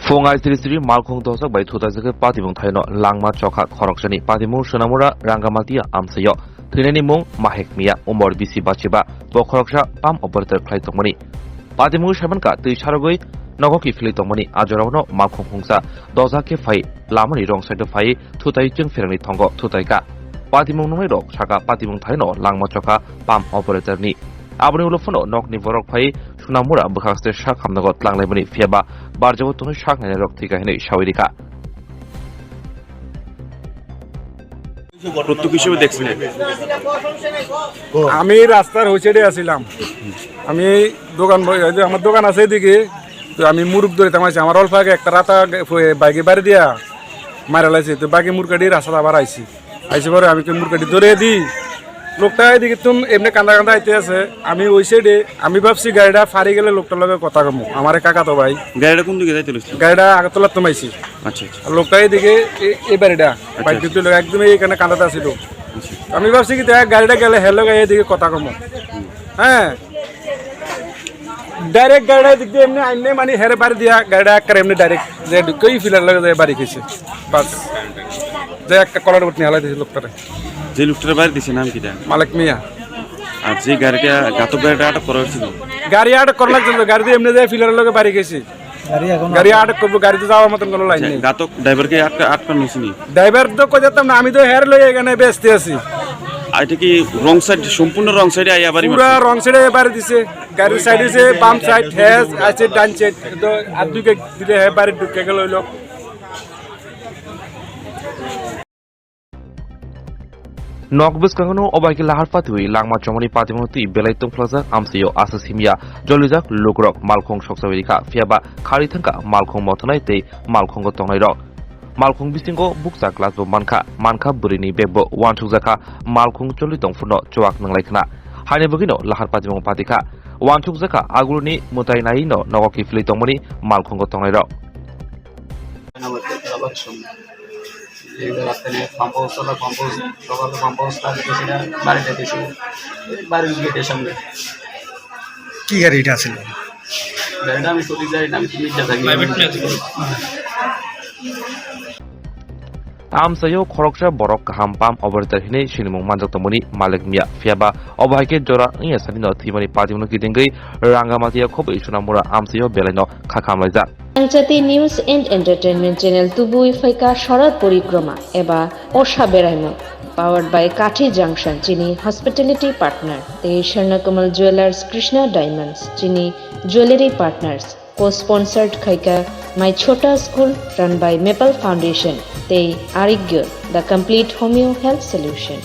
Fongai Siri Malkong Dosak by Tutazaka Patimung Taino Langma Choka Korokshani Patimu Shunamura Rangamatia Amsayo Trinanimung Mahekmia Umor Bisi Bachiba Bokoroksha Pam Operator Klaitomani Patimu Shamanka Tisharagoi Nogoki Flitomani Ajorano Malkong Hungsa Dozake Fai Lamani Rong Side Fai Tutaichung Ferani Tongo Tutaika Patimung Numero Chaka Patimung Taino Langma Choka Pam Operator Ni Abni Ulofono Nok Nivorok Fai Shunamura Bukhaste Shak Hamnagot Langlebani Fiaba Barjavotun Shak Nerok Tika Hene Shawirika আমি রাস্তার হোচেডে আছিলাম আমি দোকান আমার দোকান আছে এদিকে তো আমি মুরগ ধরে তামাইছি আমার অল্প আগে একটা রাতা বাইকে বাড়ি দিয়া মারা লাইছে তো বাকি মুরগাটি রাস্তা আবার আইছি পরে আমি মুরগাটি ধরে দিই লোকটা এদিকে তুমি এমনি কান্দা কান্দা আইতে আছে আমি ওই সাইডে আমি ভাবছি গাড়িটা ফারি গেলে লোকটার লগে কথা কমু আমার কাকা তো ভাই গাড়িটা কোন দিকে যাইতে লইছে গাড়িটা আগতলা তোমাইছি আচ্ছা আর লোকটা এদিকে এই বাড়িটা বাইক দিতে একদম এইখানে কান্দাতে আসিল আমি ভাবছি কি গাড়িটা গেলে হেলো গাড়ি এদিকে কথা কমু হ্যাঁ ডাইরেক্ট গাড়িটা দিক দিয়ে এমনি আইনে মানে হেরে বাড়ি দিয়া গাড়িটা একবার এমনি ডাইরেক্ট যে ঢুকেই ফিলার লাগে যায় বাড়ি খেয়েছে বাস যে একটা কলার উপর নিয়ে হালাই দিয়েছে লোকটারে যে লোকটার বাইরে দিছে নাম কিটা মালিক মিয়া আর যে গাড়িটা ঘাতক গাড়িটা আটক করা হয়েছিল গাড়ি আটক করা লাগছিল গাড়ি দিয়ে এমনি যায় ফিলারের লগে বাড়ি গেছে গাড়ি আটক করবো গাড়িতে যাওয়ার মতন কোনো লাইন নেই ঘাতক ড্রাইভারকে আটকানো হয়েছিল ড্রাইভার তো কই যেতাম না আমি তো হের লই এখানে ব্যস্ত আছি আর এটা কি রং সাইড সম্পূর্ণ রং সাইডে আইয়া বাড়ি পুরা রং সাইডে বাড়ি দিছে গাড়ির সাইড দিছে বাম সাইড হেজ আছে ডান সাইড তো আর দুকে দিলে হে বাড়ি ঢুকে গেল হইলো Nokbus Kangano Obaki Lahar Patui Langma Chomoni Patimoti Belaitung Plaza Amsio Asasimia Jolizak Lugrok Malkong Shoksawirika Fiaba Karitanka Malkong Motonaite Malkong Tongairo Malkong Bisingo Buksa Glasbo Manka Burini Bebo Wanchuzaka Malkong Jolitong Funo Chuak Nanglaikna Hanebugino Lahar Patimong Patika Wanchuzaka Aguruni Mutainaino Nogoki Flitomoni Malkong Tongairo রাস্তায় pump সকালে pump গেছি না বাড়িতে গেছি বাড়ির গেটের সামনে কি গাড়িটা ছিল গাড়িটা আমি চলে যাই না আমি মির্জা থাকি Amsayo Khoroksha Borok Kaham Pam Operator Hine Shinimong Manjaktomoni Malik Mia Fiaba Obahike Jora Iya Sanino Timoni Patimuno Kidengai Rangamatia Kobe Shunamura Amsayo Beleno Kakamaiza আন্তর্জাতিক নিউজ এন্ড এন্টারটেইনমেন্ট চ্যানেল তুবুই ফাইকা শরৎ পরিক্রমা এবা ওশা বেরাইমো পাওয়ার্ড বাই কাঠি জাংশন চিনি hospitality partner তে স্বর্ণকমল জুয়েলার্স কৃষ্ণা ডায়মন্ডস চিনি জুয়েলারি পার্টনার্স কো স্পন্সর্ড খাইকা my Chhota school run by maple foundation তে Arogya the complete homoeo health solution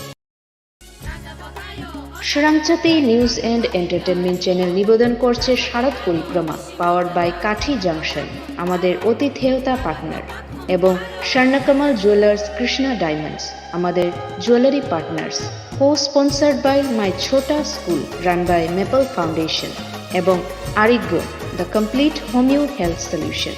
সরামচাতি নিউজ এন্ড এন্টারটেইনমেন্ট চ্যানেল নিবেদন করছে শারদ পরিক্রমা পাওয়ার্ড বাই কাঠি জাংশন আমাদের অতিথেয়তা পার্টনার এবং স্বর্ণকমল জুয়েলার্স কৃষ্ণা ডায়মন্ডস আমাদের jewellery partners co sponsored by my Chhota school run by maple foundation এবং Arogya the complete homoeo health solution